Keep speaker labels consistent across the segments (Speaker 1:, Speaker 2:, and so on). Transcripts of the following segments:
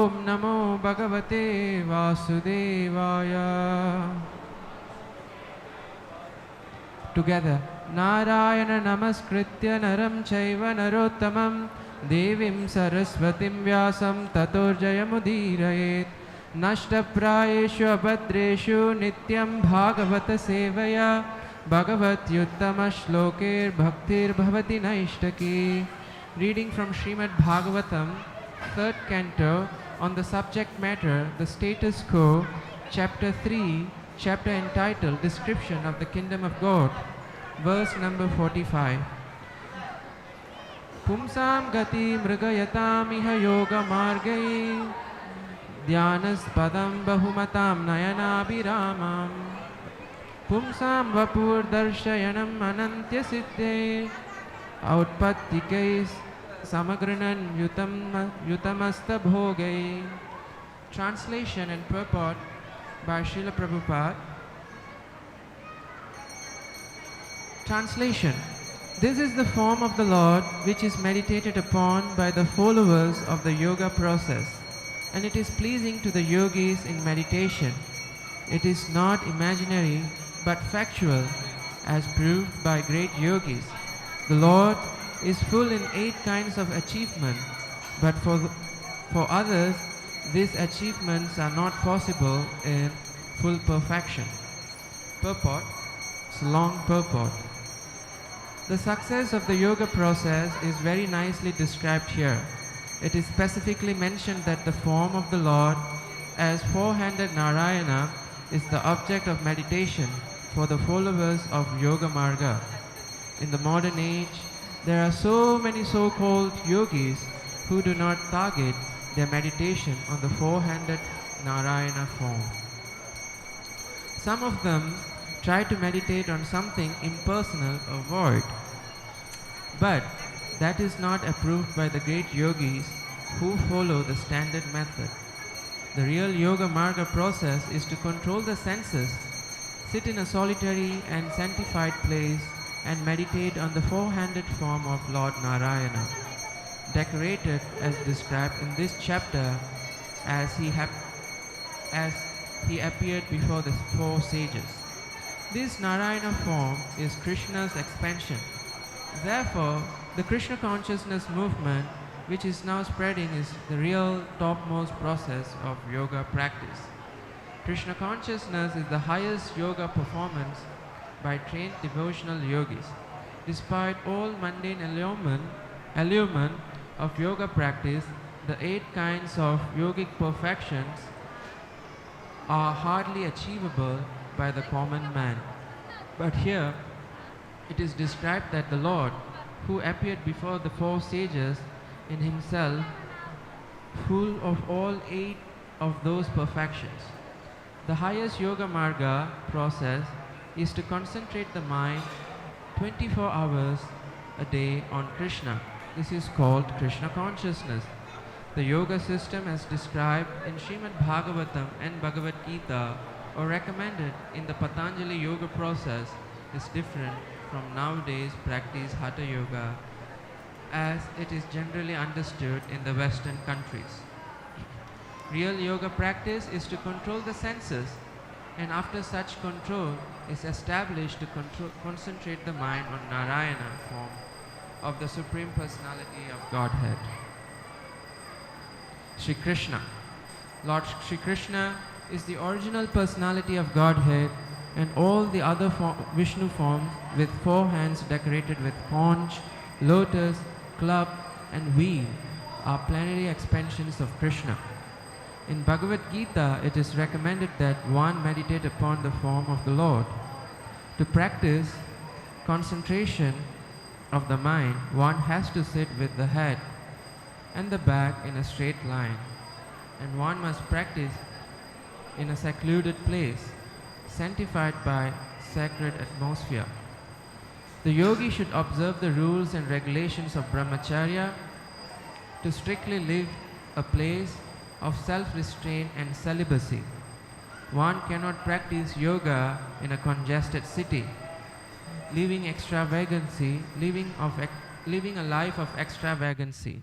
Speaker 1: Om Namo Bhagavate Vasudevaya. Together. Narayana Namaskritya Naram Chaiva Narottamam Devim Saraswatim Vyasam Tato Jayamudirayet. Nashtaprayeshu abhadreshu Nityam Bhagavata Sevaya Bhagavat Yuttama Shlokir Bhaktir Bhavati Naishtaki. Reading from Srimad Bhagavatam, 3rd canto, on the subject matter, the status quo, chapter 3, chapter entitled Description of the Kingdom of God, verse number 45. Pumsam gati mrigayatam iha yoga margai dhyanas padam bahumatam nayanabhiramam Pumsam vapur darshayanam anantya siddhe outpattikais samagrinan yutamasta bhogai. Translation and purport by Srila Prabhupada. Translation. This is the form of the Lord which is meditated upon by the followers of the yoga process, and it is pleasing to the yogis in meditation. It is not imaginary but factual, as proved by great yogis. The Lord is full in 8 kinds of achievement, but for others these achievements are not possible in full perfection. Purport. It's a long purport. The success of the yoga process is very nicely described here. It is specifically mentioned that the form of the Lord as four-handed Narayana is the object of meditation for the followers of Yoga Marga. In the modern age, there are so many so-called yogis who do not target their meditation on the four-handed Narayana form. Some of them try to meditate on something impersonal or void, but that is not approved by the great yogis who follow the standard method. The real Yoga Marga process is to control the senses, sit in a solitary and sanctified place, and meditate on the four-handed form of Lord Narayana, decorated as described in this chapter as he appeared before the 4 sages. This Narayana form is Krishna's expansion. Therefore, the Krishna consciousness movement which is now spreading is the real topmost process of yoga practice. Krishna consciousness is the highest yoga performance by trained devotional yogis. Despite all mundane allurement of yoga practice, the 8 kinds of yogic perfections are hardly achievable by the common man. But here it is described that the Lord, who appeared before the 4 sages, in himself full of all 8 of those perfections. The highest Yoga Marga process is to concentrate the mind 24 hours a day on Krishna. This is called Krishna consciousness. The yoga system as described in Srimad Bhagavatam and Bhagavad Gita or recommended in the Patanjali yoga process is different from nowadays practice Hatha Yoga as it is generally understood in the Western countries. Real yoga practice is to control the senses, and after such control is established to concentrate the mind on Narayana form of the Supreme Personality of Godhead. Shri Krishna. Lord Shri Krishna is the original personality of Godhead, and all the other Vishnu forms with 4 hands decorated with conch, lotus, club and wheel are plenary expansions of Krishna. In Bhagavad Gita, it is recommended that one meditate upon the form of the Lord. To practice concentration of the mind, one has to sit with the head and the back in a straight line, and one must practice in a secluded place, sanctified by sacred atmosphere. The yogi should observe the rules and regulations of brahmacharya to strictly live a place of self-restraint and celibacy. One cannot practice yoga in a congested city, living a life of extravagancy.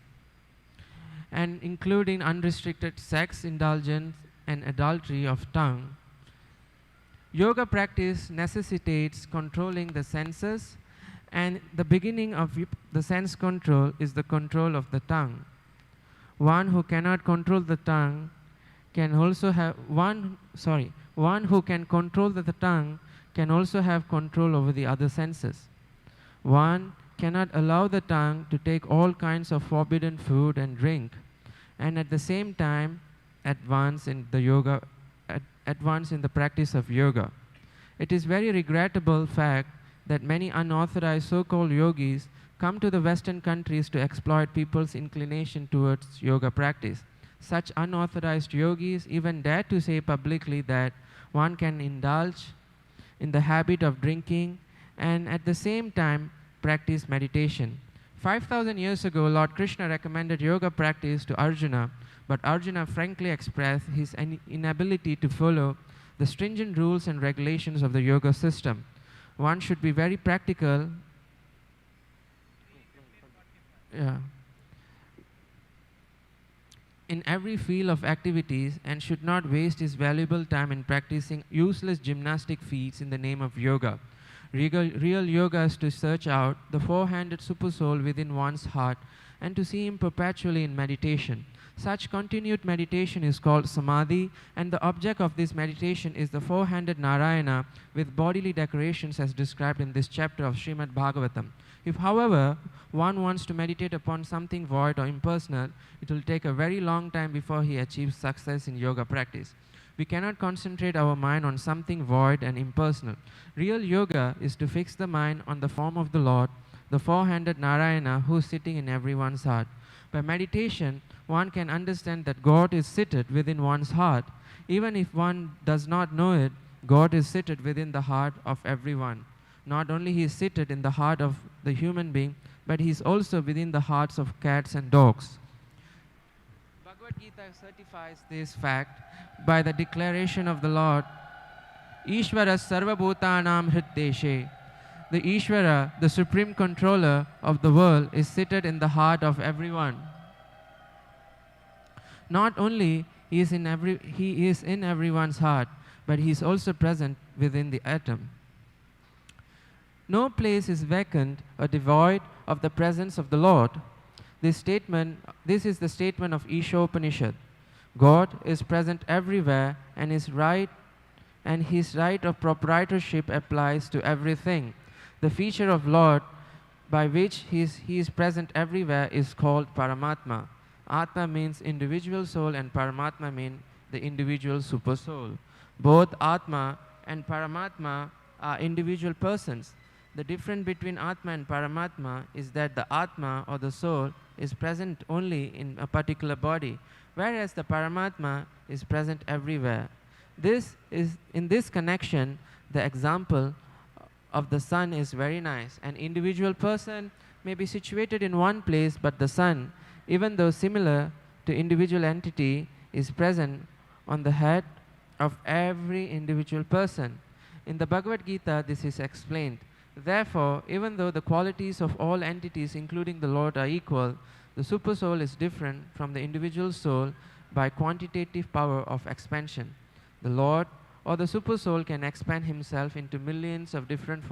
Speaker 1: and including unrestricted sex, indulgence, and adultery of tongue. Yoga practice necessitates controlling the senses, and the beginning of the sense control is the control of the tongue. One who cannot control the tongue can also have one who can control the tongue can also have control over the other senses. One cannot allow the tongue to take all kinds of forbidden food and drink, and at the same time advance in the practice of yoga. It is very regrettable fact that many unauthorized so-called yogis come to the Western countries to exploit people's inclination towards yoga practice. Such unauthorized yogis even dare to say publicly that one can indulge in the habit of drinking and at the same time practice meditation. 5,000 years ago, Lord Krishna recommended yoga practice to Arjuna, but Arjuna frankly expressed his inability to follow the stringent rules and regulations of the yoga system. One should be very practical. In every field of activities and should not waste his valuable time in practicing useless gymnastic feats in the name of yoga. Real yoga is to search out the four-handed supersoul within one's heart and to see him perpetually in meditation. Such continued meditation is called samadhi, and the object of this meditation is the four-handed Narayana with bodily decorations as described in this chapter of Srimad Bhagavatam. If, however, one wants to meditate upon something void or impersonal, it will take a very long time before he achieves success in yoga practice. We cannot concentrate our mind on something void and impersonal. Real yoga is to fix the mind on the form of the Lord, the four-handed Narayana who is sitting in everyone's heart. By meditation, one can understand that God is seated within one's heart. Even if one does not know it, God is seated within the heart of everyone. Not only he is seated in the heart of the human being, but he is also within the hearts of cats and dogs. Bhagavad Gita certifies this fact by the declaration of the Lord, Ishvara Sarva Bhutanam Hriddeshe. The Ishvara, the supreme controller of the world, is seated in the heart of everyone. Not only he is in everyone's heart, but he is also present within the atom. No place is vacant or devoid of the presence of the Lord. This is the statement of Isha Upanishad. God is present everywhere, and his right of proprietorship applies to everything. The feature of Lord by which he is present everywhere is called Paramatma. Atma means individual soul and Paramatma means the individual super soul. Both Atma and Paramatma are individual persons. The difference between Atma and Paramatma is that the Atma or the soul is present only in a particular body, whereas the Paramatma is present everywhere. In this connection, the example of the sun is very nice. An individual person may be situated in one place, but the sun, even though similar to individual entity, is present on the head of every individual person. In the Bhagavad Gita, this is explained. Therefore, even though the qualities of all entities, including the Lord, are equal, the super soul is different from the individual soul by quantitative power of expansion. The Lord or the super soul can expand himself into millions of different forms